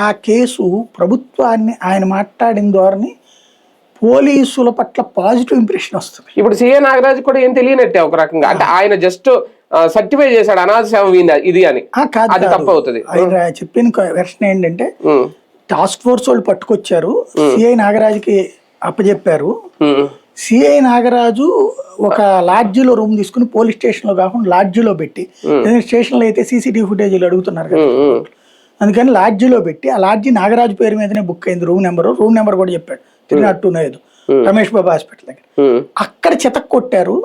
ఆ కేసు ప్రభుత్వాన్ని ఆయన మాట్లాడిన ధోరణి పోలీసుల పట్ల పాజిటివ్ ఇంప్రెషన్ వస్తుంది. ఇప్పుడు సిఏ నాగరాజు కూడా ఏం తెలియనట్టే ఒక రకంగా, అంటే ఆయన జస్ట్ సర్టిఫై చేశాడు అనాథ శవం ఇది అని, అది తప్పు అవుతుంది. ఆయన చెప్పిన వెర్షన్ ఏంటంటే టాస్క్ ఫోర్స్ వాళ్ళు పట్టుకొచ్చారు, సిఐ నాగరాజుకి అప్పచెప్పారు. సిఐ నాగరాజు ఒక లాడ్జిలో రూమ్ తీసుకుని పోలీస్ స్టేషన్ లో కాకుండా లాడ్జిలో పెట్టి, స్టేషన్ లో అయితే సీసీటీవీ ఫుటేజీలు అడుగుతున్నారు కదా, అందుకని లాడ్జిలో పెట్టి ఆ లాడ్జి నాగరాజు పేరు మీదనే బుక్ అయింది. రూమ్ నెంబర్ కూడా చెప్పాడు 302 రమేష్ బాబు హాస్పిటల్ దగ్గర. అక్కడ చితక్ కొట్టారు.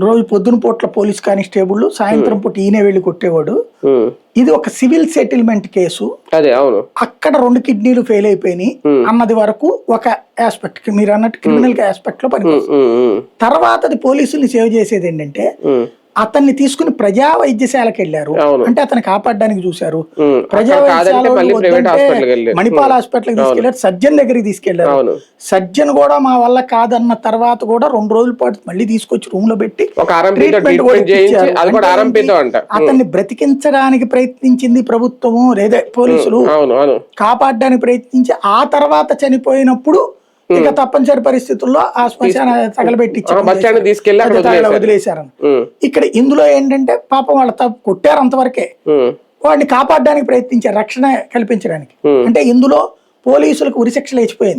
రోజు పొద్దున పూట్ల పోలీస్ కానిస్టేబుల్, సాయంత్రం పూట ఈయనే వెళ్ళి కొట్టేవాడు. ఇది ఒక సివిల్ సెటిల్మెంట్ కేసు. అక్కడ 2 కిడ్నీలు ఫెయిల్ అయిపోయినాయి అన్నది వరకు ఒక ఆస్పెక్ట్, మీరు అన్నట్టు క్రిమినల్ ఆస్పెక్ట్ లో పనికొస్తుంది. తర్వాత అది పోలీసుల్ని సేవ్ చేసేది ఏంటంటే అతన్ని తీసుకుని ప్రజా వైద్యశాలకు వెళ్ళారు, అంటే అతన్ని కాపాడడానికి చూశారు. ప్రజా మణిపాల్ హాస్పిటల్కి తీసుకెళ్లారు, సర్జన్ దగ్గరికి తీసుకెళ్లారు. సర్జన్ కూడా మా వల్ల కాదన్న తర్వాత కూడా 2 రోజుల పాటు మళ్ళీ తీసుకొచ్చి రూమ్ లో పెట్టి ట్రీట్మెంట్ కూడా ఇచ్చారు. అతన్ని బ్రతికించడానికి ప్రయత్నించింది ప్రభుత్వము లేదా పోలీసులు, కాపాడడానికి ప్రయత్నించి ఆ తర్వాత చనిపోయినప్పుడు ఇక తప్పనిసరి పరిస్థితుల్లో ఆ శ్మశాన తగలబెట్టి వదిలేశారని. ఇక్కడ ఇందులో ఏంటంటే పాపం వాళ్ళ కొట్టారు అంతవరకే, వాడిని కాపాడడానికి ప్రయత్నించారు రక్షణ కల్పించడానికి. అంటే ఇందులో పోలీసులకు ఉరిశిక్షలు లేచిపోయింది.